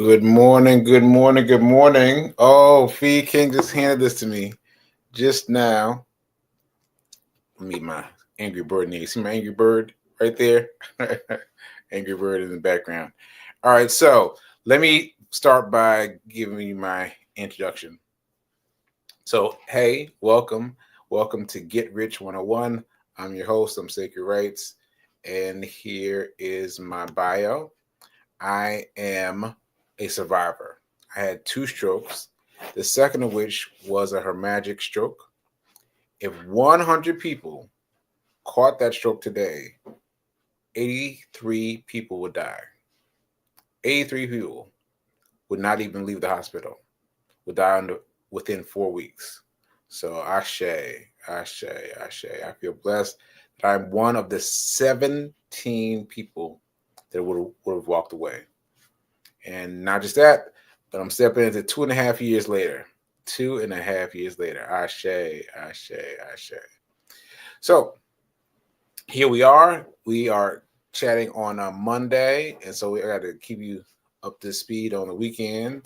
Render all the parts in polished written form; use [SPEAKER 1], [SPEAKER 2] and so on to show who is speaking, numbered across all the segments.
[SPEAKER 1] Good morning, good morning, good morning. Oh, Fee King just handed this to me just now. Let me my Angry Bird name. See my Angry Bird right there? Angry Bird in the background. All right, so let me start by giving you my introduction. So, hey, welcome. Welcome to Get Rich 101. I'm your host, I'm Sacred Rights, and here is my bio. I am a survivor. I had 2 strokes, the second of which was a hemorrhagic stroke. If 100 people caught that stroke today, 83 people would die. 83 people would not even leave the hospital, would die within 4 weeks. So ashe, ashe, ashe. I feel blessed that I'm one of the 17 people that would have walked away. And not just that, but I'm stepping into 2.5 years later. 2.5 years later. Ashe, ashe, ashe. So here we are. We are chatting on a Monday. And so we got to keep you up to speed on the weekend.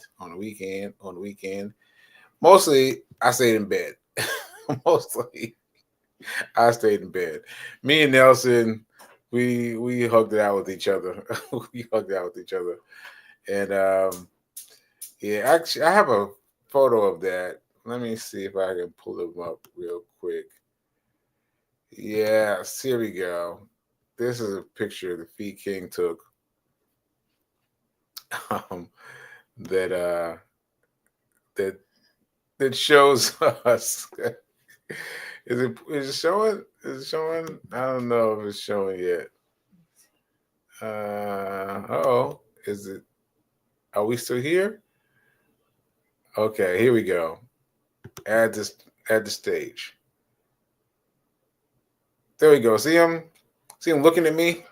[SPEAKER 1] Mostly, I stayed in bed. Mostly, I stayed in bed. Me and Nelson, we hugged it out with each other. And yeah, actually, I have a photo of that. Let me see if I can pull them up real quick. Yes, here we go. This is a picture the Fee King took. That that shows us. Is it showing? Is it showing? I don't know if it's showing yet. Is it? Are we still here? Okay, here we go. Add the stage. There we go. See him looking at me?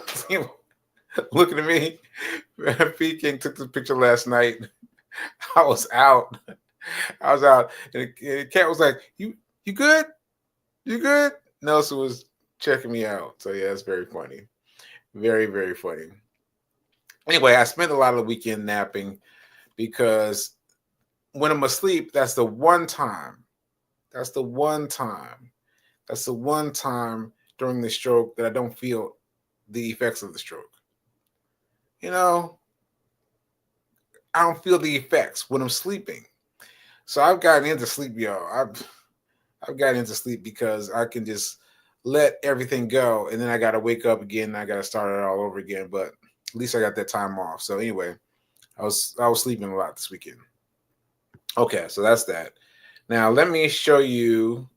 [SPEAKER 1] See him looking at me? Fee King took this picture last night. I was out. And the cat was like, You good? You good? Nelson was checking me out. So yeah, it's very funny. Very, very funny. Anyway, I spent a lot of the weekend napping because when I'm asleep, that's the one time during the stroke that I don't feel the effects of the stroke. You know, I don't feel the effects when I'm sleeping. So I've gotten into sleep, y'all. I've gotten into sleep because I can just let everything go, and then I got to wake up again, and I got to start it all over again. But at least I got that time off. So anyway, I was sleeping a lot this weekend. Okay, so that's that. Now let me show you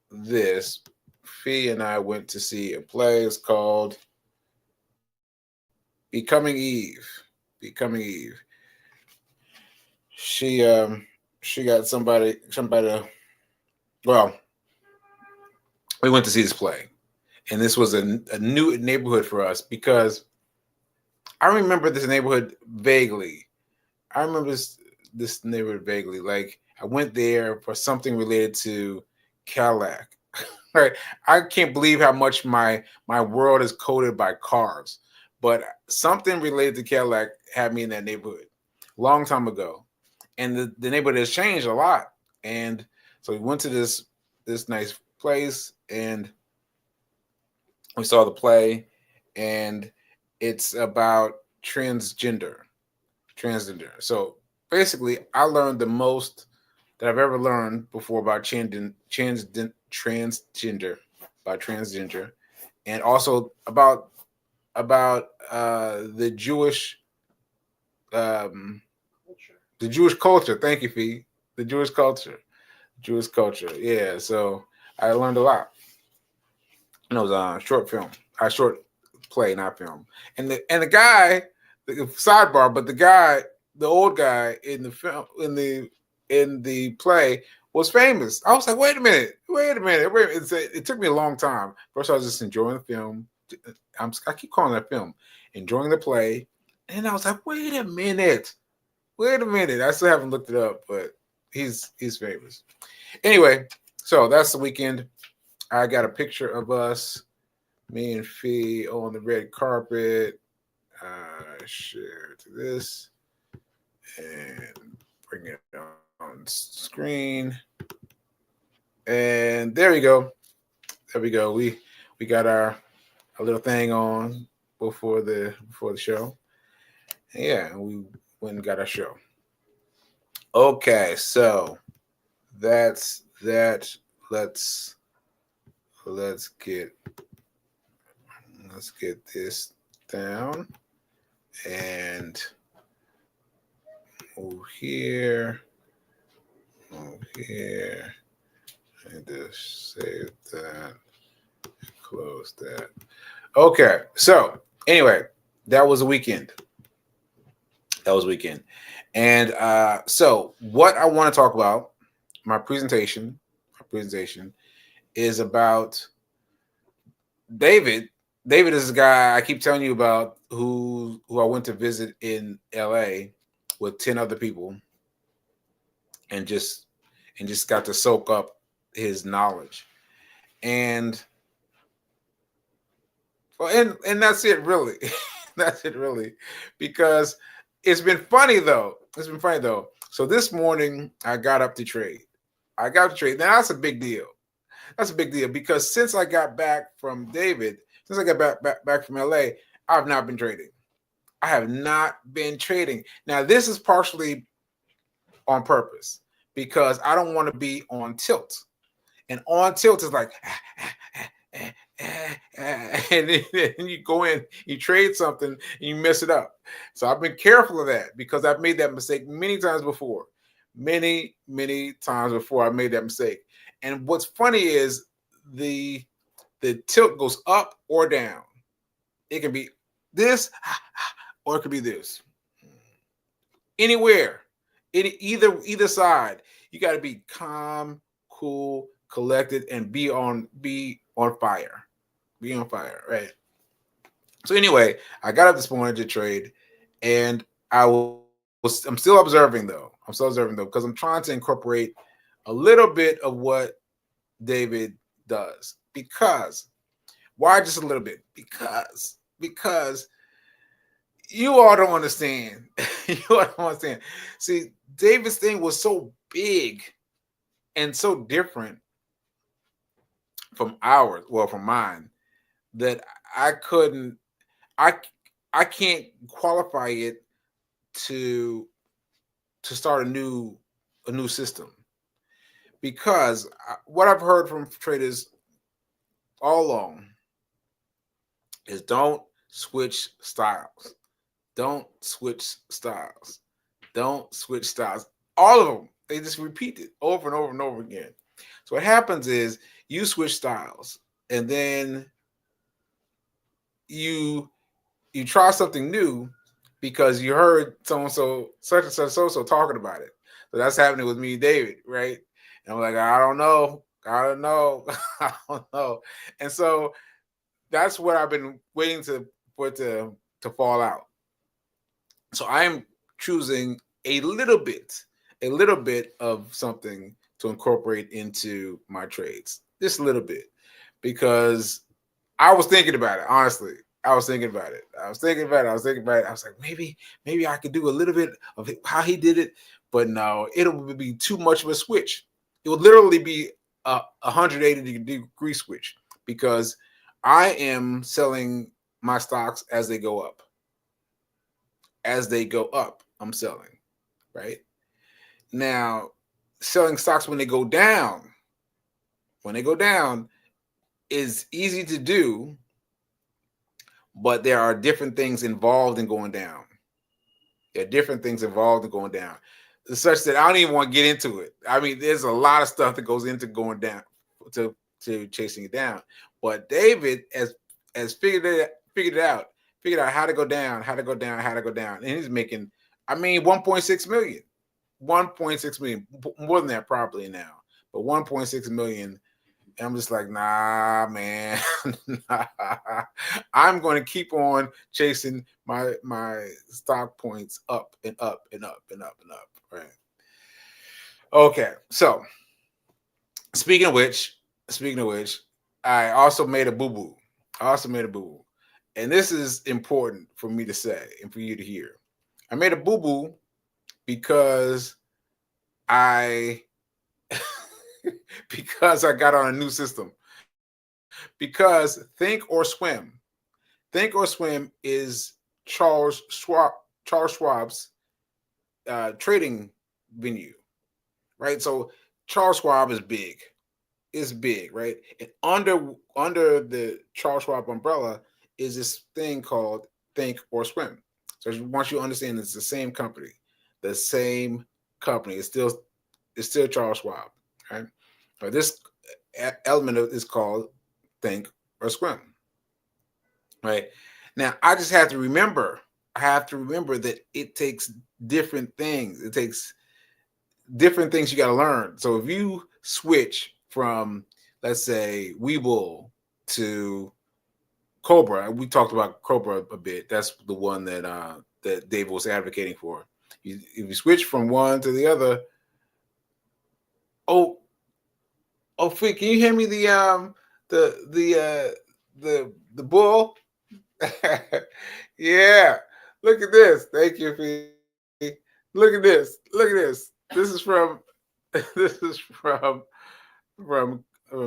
[SPEAKER 1] this. Fee and I went to see a play. It's called Becoming Eve. Becoming Eve. She got somebody. Well, we went to see this play, and this was a new neighborhood for us because I remember this neighborhood vaguely. I remember this neighborhood vaguely. Like I went there for something related to Cadillac. Right? I can't believe how much my world is coded by cars, but something related to Cadillac had me in that neighborhood a long time ago, and the neighborhood has changed a lot. And so we went to this nice place, and we saw the play, and it's about transgender. So basically, I learned the most that I've ever learned before about transgender, and also about the Jewish culture. Thank you, Fee. The Jewish culture. Yeah. So I learned a lot. And it was a short play, not film. And the guy, the sidebar, but the old guy in the film in the play was famous. I was like, wait a minute. It took me a long time. First, I was just enjoying the film. I keep calling that film, enjoying the play, and I was like, wait a minute. I still haven't looked it up, but he's famous. Anyway, so that's the weekend. I got a picture of us, me and Fee, on the red carpet. Share to this. and bring it on screen. And there we go. There we go. We got our little thing on before the show. And yeah, we went and got our show. Okay, so that's that. Let's get this down and move here, and just save that, close that. Okay, so anyway, that was a weekend. And so what I want to talk about, my presentation is about David. David is a guy I keep telling you about who I went to visit in LA with 10 other people and just got to soak up his knowledge. And that's it really. That's it really. Because it's been funny though. So this morning I got up to trade. Now that's a big deal. Because since I got back from David, since I got back from LA, I've not been trading. I have not been trading. Now, this is partially on purpose because I don't want to be on tilt. And on tilt is like, and then you go in, you trade something, and you mess it up. So I've been careful of that because I've made that mistake many times before. Many times before I made that mistake. And what's funny is the tilt goes up or down. It can be this or it could be this. Anywhere, either side, you got to be calm, cool, collected, and be on fire. Be on fire, right? So anyway, I got up this morning to trade, and I'm still observing though. Because I'm trying to incorporate a little bit of what David does. Because why just a little bit? Because you all don't understand. See, David's thing was so big and so different from mine, that I can't qualify it to start a new system. Because what I've heard from traders all along is don't switch styles. Don't switch styles. All of them. They just repeat it over and over and over again. So what happens is you switch styles and then you try something new because you heard so-and-so, such and such, so talking about it. So that's happening with me and David, right? And I'm like, I don't know. And so that's what I've been waiting for it to fall out. So I'm choosing a little bit of something to incorporate into my trades. Just a little bit. Because I was thinking about it, honestly. I was thinking about it. I was like, maybe I could do a little bit of how he did it, but no, it would be too much of a switch. It would literally be a 180 degree switch because I am selling my stocks as they go up. I'm selling, right? Now, selling stocks when they go down is easy to do, but there are different things involved in going down. Such that I don't even want to get into it. I mean, there's a lot of stuff that goes into going down to chasing it down. But David has figured out how to go down. And he's making, 1.6 million. 1.6 million. More than that probably now. But 1.6 million. And I'm just like, nah, man. I'm going to keep on chasing my stock points up and up and up and up and up. Right. Okay. So speaking of which, I also made a boo-boo. And this is important for me to say and for you to hear. I made a boo-boo because I because I got on a new system. Because Think or Swim is Charles Schwab's trading venue, right? So Charles Schwab is big. It's big, right? And under the Charles Schwab umbrella is this thing called Think or Swim. So once you understand it's the same company, It's still Charles Schwab, right? But this element is called Think or Swim, right? Now I just have to remember. I have to remember that it takes different things. It takes different things you got to learn. So if you switch from, let's say, Webull to Cobra, we talked about Cobra a bit. That's the one that Dave was advocating for. If you switch from one to the other, oh, Fee, can you hand me the bull? Yeah, look at this. Thank you, Fee. Look at this. Look at this. This is from this is from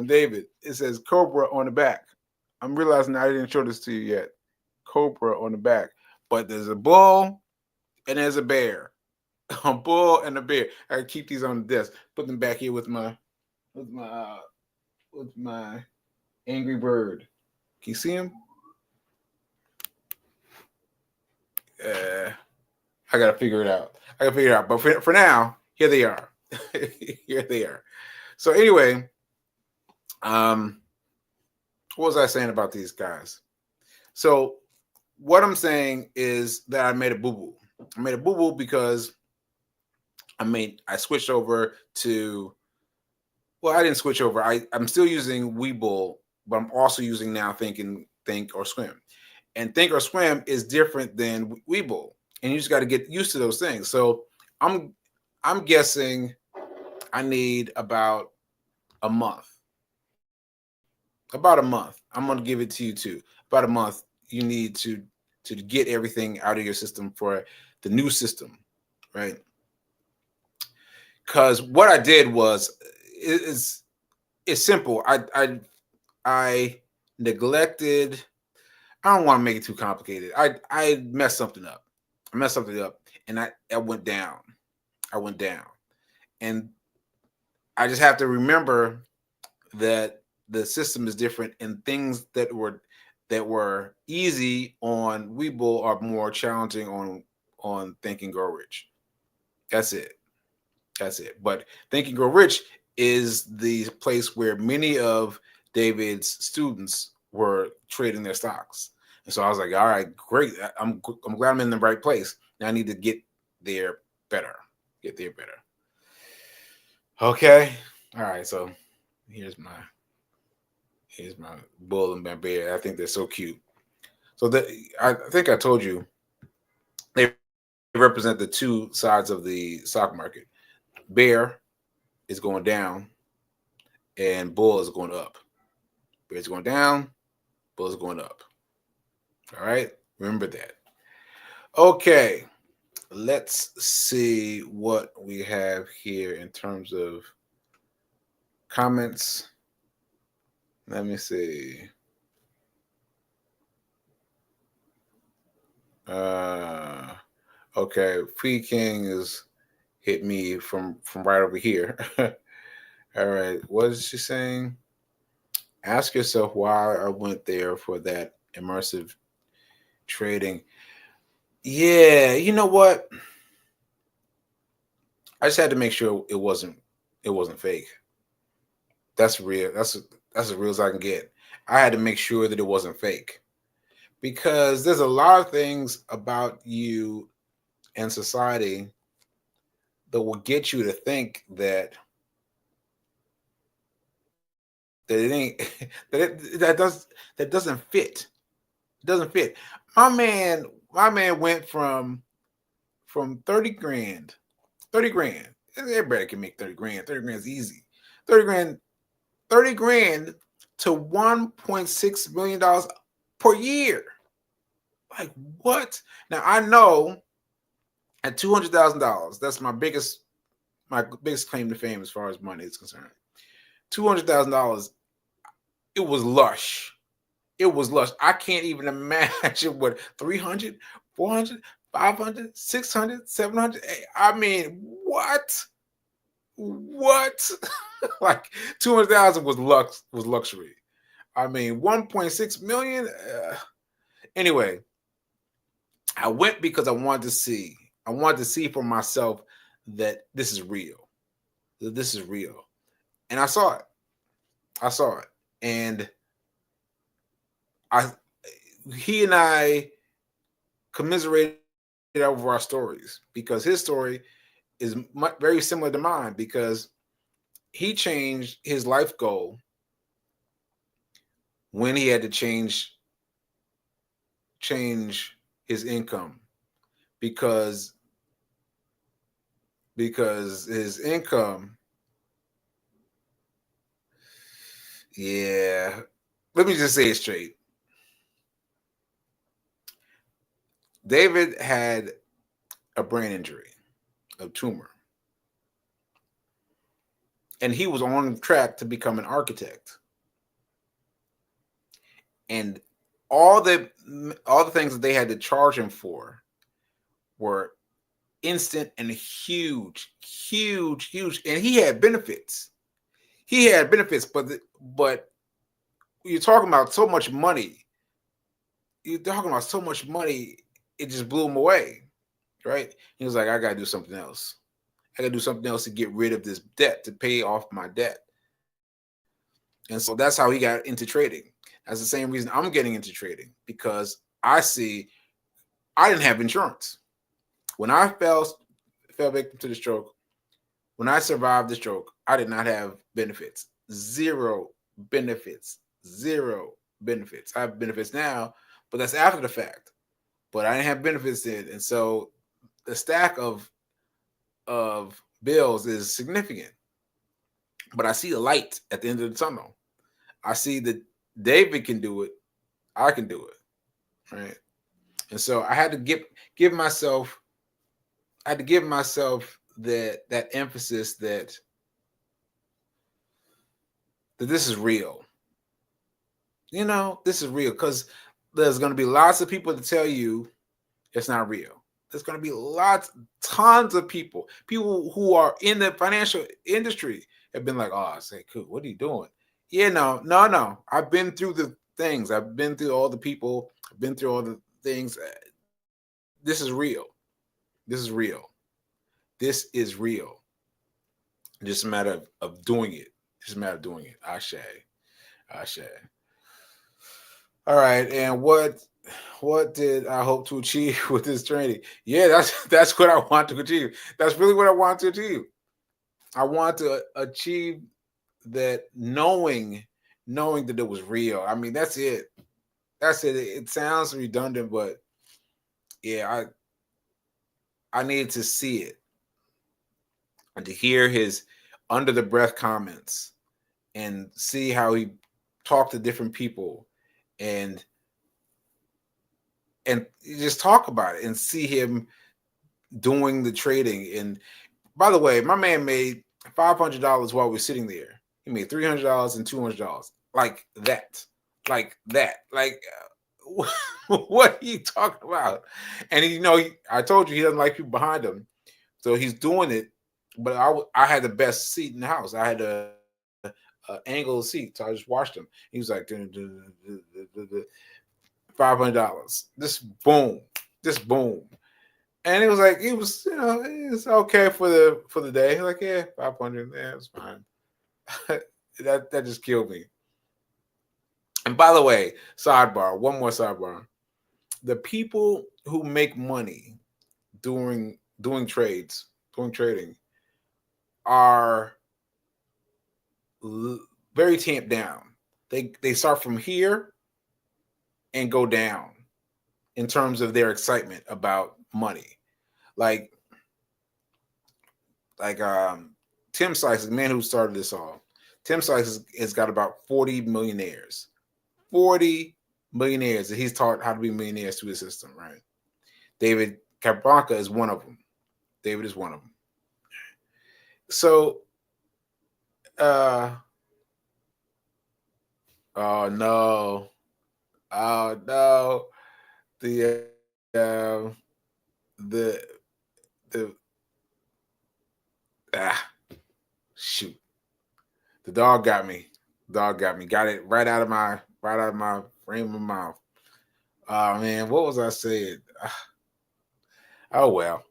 [SPEAKER 1] David. It says Cobra on the back. I'm realizing I didn't show this to you yet. Cobra on the back, but there's a bull and there's a bear. A bull and a bear. I keep these on the desk. Put them back here with my Angry Bird. Can you see him? I gotta figure it out. But for now, here they are. Here they are. So anyway, what was I saying about these guys? So what I'm saying is that I made a boo-boo. I made a boo-boo because I switched over to, well, I didn't switch over. I'm still using Webull, but I'm also using now Think or Swim. And Think or Swim is different than Webull. And you just got to get used to those things. So I'm guessing I need about a month. About a month. I'm going to give it to you too. About a month. You need to get everything out of your system for the new system, right? Because what I did was it's simple. I neglected. I don't want to make it too complicated. I messed something up. And I went down. And I just have to remember that the system is different, and things that were easy on Webull are more challenging on Think and Grow Rich. That's it. But Think and Grow Rich is the place where many of David's students were trading their stocks. And so I was like, all right, great. I'm glad I'm in the right place. Now I need to get there better. Okay. All right. So here's my bull and my bear. I think they're so cute. So I think I told you they represent the two sides of the stock market. Bear is going down and bull is going up. Bear is going down, bull is going up. All right. Remember that. Okay. Let's see what we have here in terms of comments. Let me see. Okay, Free King is hit me from right over here. All right, what is she saying? Ask yourself why I went there for that immersive trading. Yeah, you know what? I just had to make sure it wasn't fake. That's real. That's as real as I can get. I had to make sure that it wasn't fake, because there's a lot of things about you and society that will get you to think that it ain't that doesn't fit. It doesn't fit. My man went from 30 grand. Everybody can make 30 grand. 30 grand is easy. 30 grand to $1.6 million per year. Like, what? Now I know At $200,000, that's my biggest claim to fame as far as money is concerned. $200,000, it was lush. It was lush. I can't even imagine what 300, 400, 500, 600, 700. I mean, what? What? Like 200,000 was luxury. I mean, 1.6 million. Anyway, I went because I wanted to see. I wanted to see for myself that this is real. That this is real. And I saw it. And he and I commiserated over our stories because his story is very similar to mine because he changed his life goal when he had to change his income because his income, yeah, let me just say it straight. David had a brain injury, a tumor, and he was on track to become an architect. And all the things that they had to charge him for were instant and huge. And he had benefits. But you're talking about so much money. It just blew him away, right? He was like, I got to do something else. I got to do something else to get rid of this debt, to pay off my debt. And so that's how he got into trading. That's the same reason I'm getting into trading, because I didn't have insurance. When I fell victim to the stroke, when I survived the stroke, I did not have benefits. Zero benefits. I have benefits now, but that's after the fact. But I didn't have benefits then. And so the stack of bills is significant. But I see the light at the end of the tunnel. I see that David can do it. I can do it. Right. And so I had to give myself that emphasis that this is real. You know, this is real, because there's going to be lots of people to tell you it's not real. There's going to be tons of people who are in the financial industry have been like, oh, I say, cool, what are you doing? Yeah, no. I've been through the things. I've been through all the people. I've been through all the things. This is real. Just a matter of doing it. Ashe. All right. And what did I hope to achieve with this training? Yeah, that's what I want to achieve. That's really what I want to achieve. I want to achieve that, knowing that it was real. I mean, that's it. It sounds redundant, but yeah, I needed to see it and to hear his under the breath comments and see how he talked to different people and just talk about it and see him doing the trading. And by the way, my man made $500 while we were sitting there. He made $300 and $200 like that. What are you talking about? And I told you he doesn't like people behind him, so he's doing it. But I had the best seat in the house. I had a angled seat, so I just watched him. He was like $500. Just boom, and it was like it's okay for the day. Like, yeah, 500, yeah, it's fine. that just killed me. And by the way, one more sidebar. The people who make money doing trading are very tamped down. They start from here and go down in terms of their excitement about money. Like Tim Sykes, the man who started this all. Tim Sykes has got about 40 millionaires. 40 millionaires that he's taught how to be millionaires through the system, right? David Capablanca is one of them. David is one of them. So, oh no, oh no, the uh, the the shoot, the dog got me. Got it right out of my frame of mouth. Oh man, what was I saying? Oh well,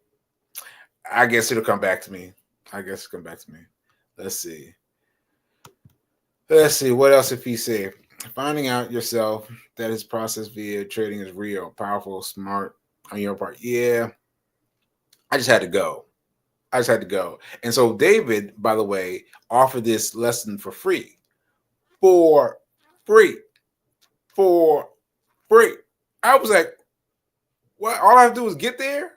[SPEAKER 1] I guess it'll come back to me. Let's see. Let's see. What else if he said? Finding out yourself that his process via trading is real, powerful, smart on your part. Yeah, I just had to go. And so David, by the way, offered this lesson for free. For free. For free. I was like, what? All I have to do is get there?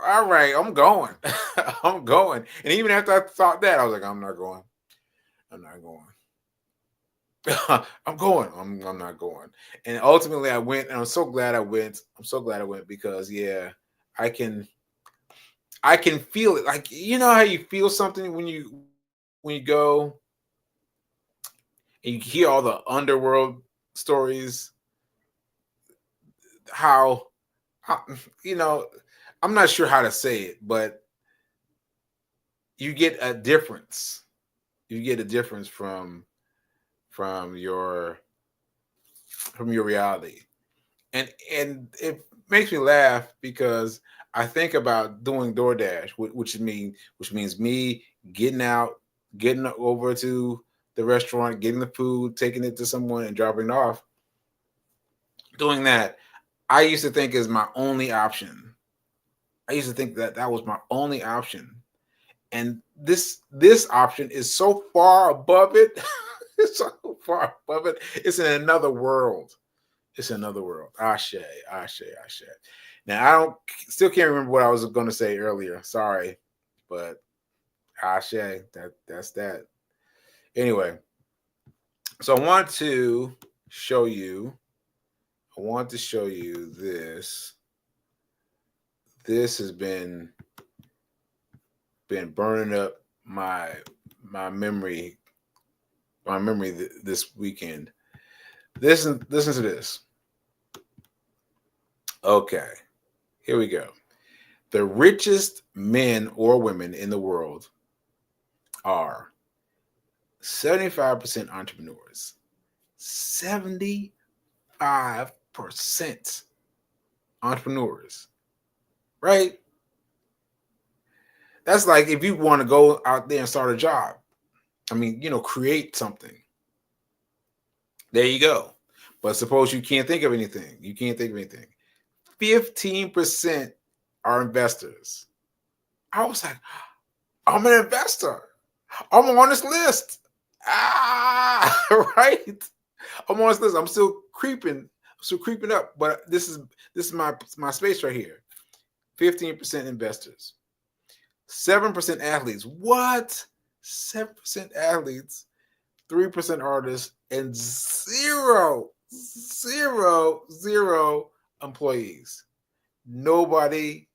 [SPEAKER 1] All right, I'm going. I'm going. And even after I thought that, I was like, I'm not going. I'm not going. I'm going. I'm not going. And ultimately I went, and I'm so glad I went. Because yeah, I can feel it. Like, you know how you feel something when you go and you hear all the underworld stories, how you know, I'm not sure how to say it, but you get a difference. You get a difference from your reality. And it makes me laugh because I think about doing DoorDash, which means me getting over to the restaurant, getting the food, taking it to someone, and dropping it off. Doing that, I used to think is my only option. I used to think that was my only option, and this option is so far above it. It's so far above it. It's in another world. It's another world. Ashe. Now still can't remember what I was going to say earlier. Sorry, but Ashe. That's that. Anyway, so I want to show you this. This has been burning up my memory this weekend. Listen to this. Okay, here we go. The richest men or women in the world are 75% entrepreneurs. 75% entrepreneurs. Right? That's like if you want to go out there and start a job. I mean, create something. There you go. But suppose you can't think of anything. 15% are investors. I was like, I'm an investor. I'm on this list. Right? I'm on this list. I'm still creeping up. But this is my space right here. 15% investors. 7% athletes. What? 7% athletes, 3% artists, and zero employees. Nobody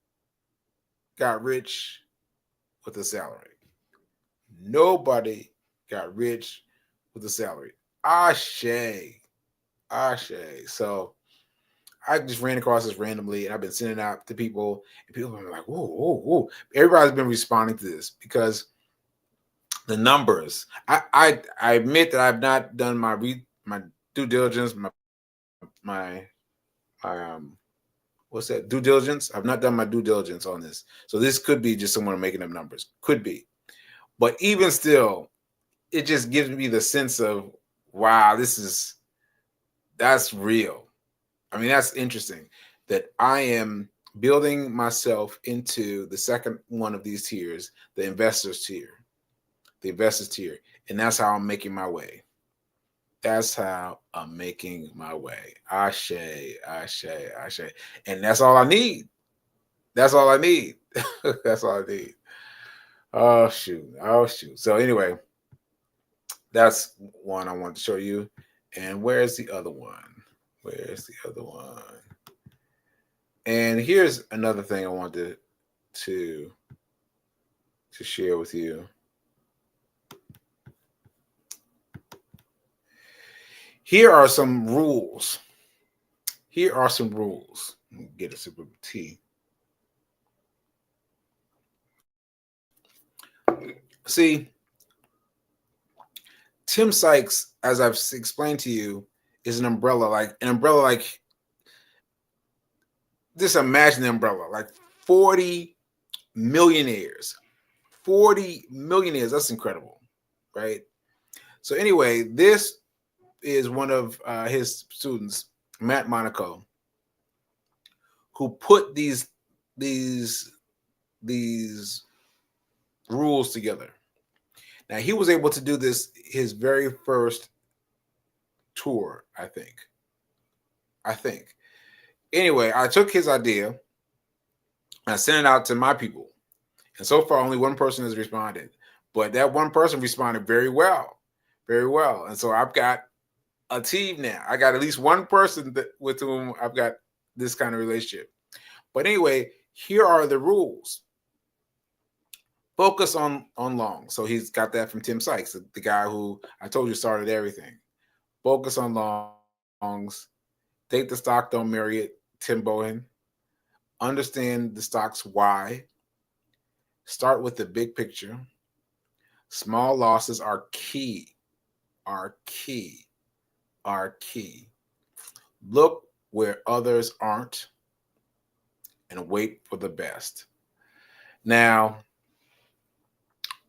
[SPEAKER 1] got rich with a salary. Nobody got rich with a salary. Ashe. So I just ran across this randomly, and I've been sending out to people, and people are like, whoa. Everybody's been responding to this because the numbers. I admit that I've not done my due diligence, my what's that? Due diligence. I've not done my due diligence on this. So this could be just someone making up numbers. Could be. But even still, it just gives me the sense of, wow, that's real. I mean, that's interesting that I am building myself into the second one of these tiers, the investors tier. And that's how I'm making my way. Ashe. And that's all I need. That's all I need. Oh, shoot. So anyway, that's one I want to show you. And where's the other one? And here's another thing I want to to share with you. Here are some rules. Here are some rules. Get a sip of tea. See, Tim Sykes, as I've explained to you, is an umbrella. Like just imagine the umbrella, like 40 millionaires. 40 millionaires. That's incredible, right? So anyway, this is one of his students, Matt Monaco, who put these rules together. Now, he was able to do this his very first tour, I think. Anyway, I took his idea and I sent it out to my people. And so far, only one person has responded. But that one person responded very well. Very well. And so I've got a team now. I got at least one person with whom I've got this kind of relationship. But anyway, here are the rules. Focus on long. So he's got that from Tim Sykes, the guy who I told you started everything. Focus on longs. Take the stock, don't marry it. Tim Bohan. Understand the stock's why. Start with the big picture. Small losses are key. Look where others aren't and wait for the best. Now,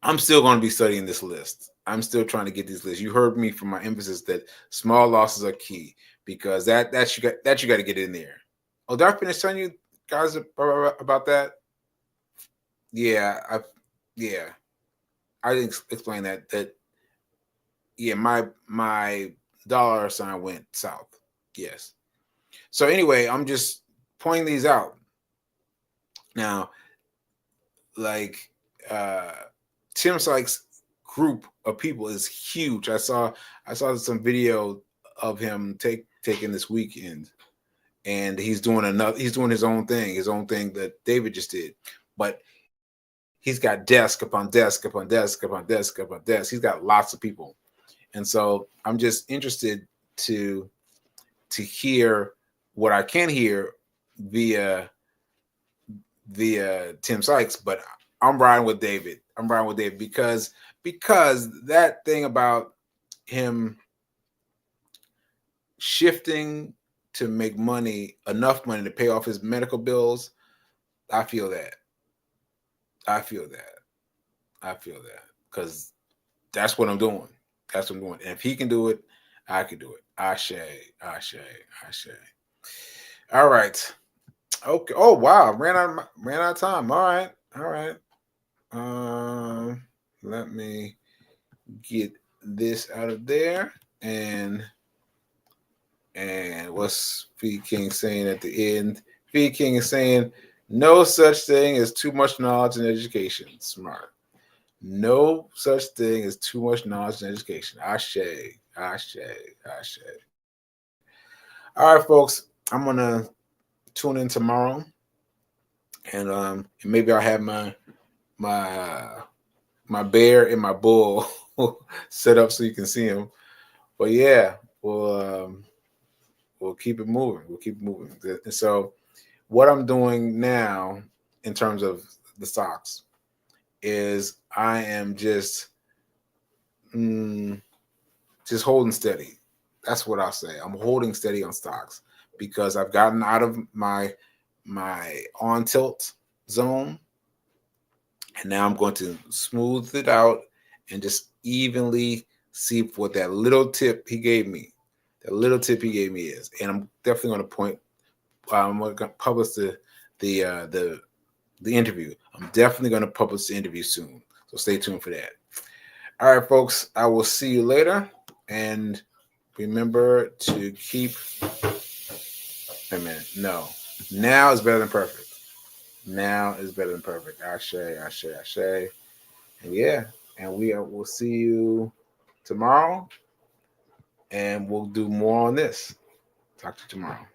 [SPEAKER 1] I'm still going to be studying this list. I'm still trying to get these lists. You heard me from my emphasis that small losses are key because that you got to get in there. Oh, did I finish telling you guys about that? Yeah, I didn't explain that. My dollar sign went south. Yes. So anyway, I'm just pointing these out. Now, like Tim Sykes' group of people is huge. I saw some video of him taking this weekend, and he's doing his own thing that David just did. But he's got desk upon desk upon desk upon desk upon desk. He's got lots of people. And so I'm just interested to hear what I can hear via Tim Sykes, but I'm riding with David. Because that thing about him shifting to make enough money to pay off his medical bills, I feel that. Because that's what I'm doing. And if he can do it, I can do it. Ashe. All right. Okay. Oh wow, ran out of time. All right. Let me get this out of there. And what's Feed King saying at the end? Feed King is saying, no such thing as too much knowledge and education. Smart. No such thing as too much knowledge and education. Ashe. All right, folks. I'm gonna tune in tomorrow, and maybe I'll have my bear and my bull set up so you can see him. But yeah, we'll keep it moving. And so, what I'm doing now in terms of the stocks is I am just holding steady. That's what I'll say. I'm holding steady on stocks because I've gotten out of my on tilt zone, and now I'm going to smooth it out and just evenly see what that little tip he gave me is. And I'm definitely going to point. I'm going to publish the interview. I'm definitely going to publish the interview soon. So stay tuned for that. All right, folks. I will see you later. And remember to keep. Wait a minute. No. Now is better than perfect. Ashe. And yeah. And we'll see you tomorrow. And we'll do more on this. Talk to you tomorrow.